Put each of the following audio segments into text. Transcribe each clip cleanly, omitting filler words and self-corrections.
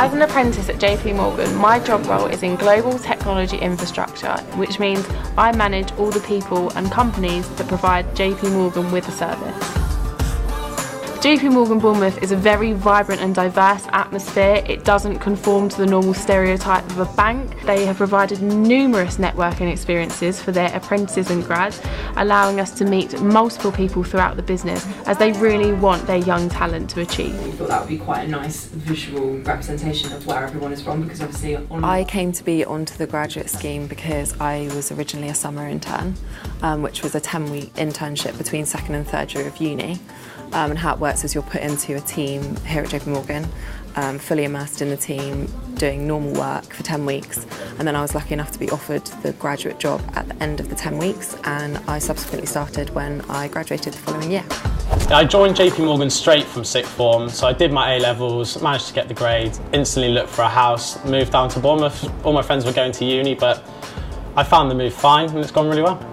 As an apprentice at JP Morgan, my job role is in global technology infrastructure, which means I manage all the people and companies that provide JP Morgan with a service. JP Morgan Bournemouth is a very vibrant and diverse atmosphere. It doesn't conform to the normal stereotype of a bank. They have provided numerous networking experiences for their apprentices and grads, allowing us to meet multiple people throughout the business as they really want their young talent to achieve. We thought that would be quite a nice visual representation of where everyone is from, because obviously I came to be onto the graduate scheme because I was originally a summer intern, which was a 10-week internship between second and third year of uni. And how it works is you're put into a team here at JP Morgan, fully immersed in the team, doing normal work for 10 weeks. And then I was lucky enough to be offered the graduate job at the end of the 10 weeks, and I subsequently started when I graduated the following year. I joined JP Morgan straight from sixth form, so I did my A-levels, managed to get the grade, instantly looked for a house, moved down to Bournemouth. All my friends were going to uni, but I found the move fine and it's gone really well.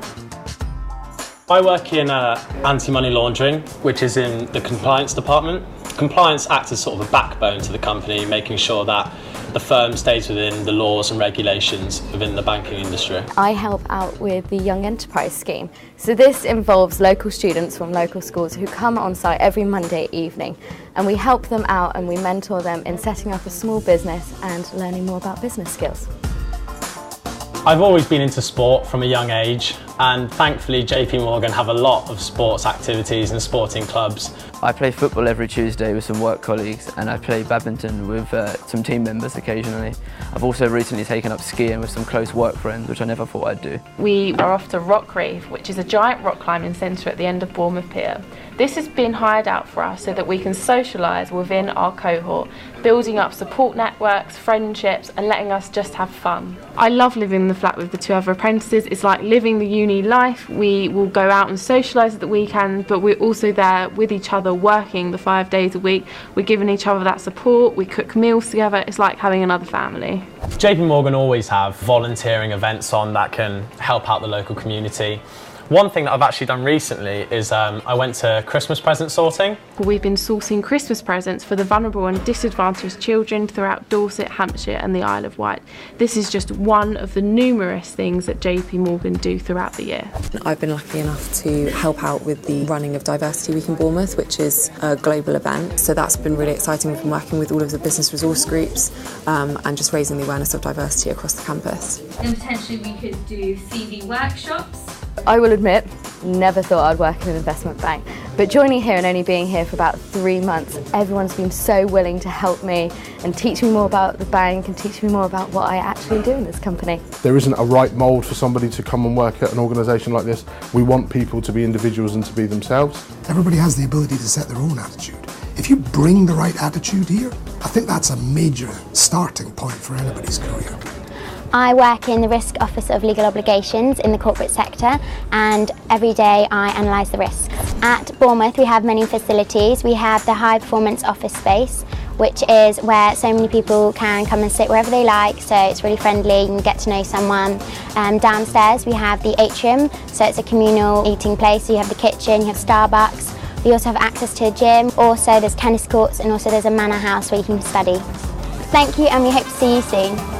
I work in anti-money laundering, which is in the compliance department. Compliance acts as sort of a backbone to the company, making sure that the firm stays within the laws and regulations within the banking industry. I help out with the Young Enterprise scheme. So this involves local students from local schools who come on site every Monday evening, and we help them out and we mentor them in setting up a small business and learning more about business skills. I've always been into sport from a young age, and thankfully JP Morgan have a lot of sports activities and sporting clubs. I play football every Tuesday with some work colleagues, and I play badminton with some team members occasionally. I've also recently taken up skiing with some close work friends, which I never thought I'd do. We are off to Rock Reef, which is a giant rock climbing centre at the end of Bournemouth Pier. This has been hired out for us so that we can socialise within our cohort, building up support networks, friendships and letting us just have fun. I love living in the flat with the two other apprentices. It's like living the uni life. We will go out and socialise at the weekend, but we're also there with each other working the 5 days a week. We're giving each other that support, we cook meals together. It's like having another family. JP Morgan always have volunteering events on that can help out the local community. One thing that I've actually done recently is I went to Christmas present sorting. We've been sourcing Christmas presents for the vulnerable and disadvantaged children throughout Dorset, Hampshire and the Isle of Wight. This is just one of the numerous things that JP Morgan do throughout the year. I've been lucky enough to help out with the running of Diversity Week in Bournemouth, which is a global event. So that's been really exciting. We've been working with all of the business resource groups and just raising the awareness of diversity across the campus. And potentially we could do CV workshops. I will admit, never thought I'd work in an investment bank, but joining here and only being here for about 3 months, everyone's been so willing to help me and teach me more about the bank and teach me more about what I actually do in this company. There isn't a right mould for somebody to come and work at an organisation like this. We want people to be individuals and to be themselves. Everybody has the ability to set their own attitude. If you bring the right attitude here, I think that's a major starting point for anybody's career. I work in the risk office of legal obligations in the corporate sector, and every day I analyse the risks. At Bournemouth we have many facilities. We have the high performance office space, which is where so many people can come and sit wherever they like, so it's really friendly, you can get to know someone. Downstairs we have the atrium, so it's a communal eating place, so you have the kitchen, you have Starbucks. We also have access to a gym, also there's tennis courts, and also there's a manor house where you can study. Thank you, and we hope to see you soon.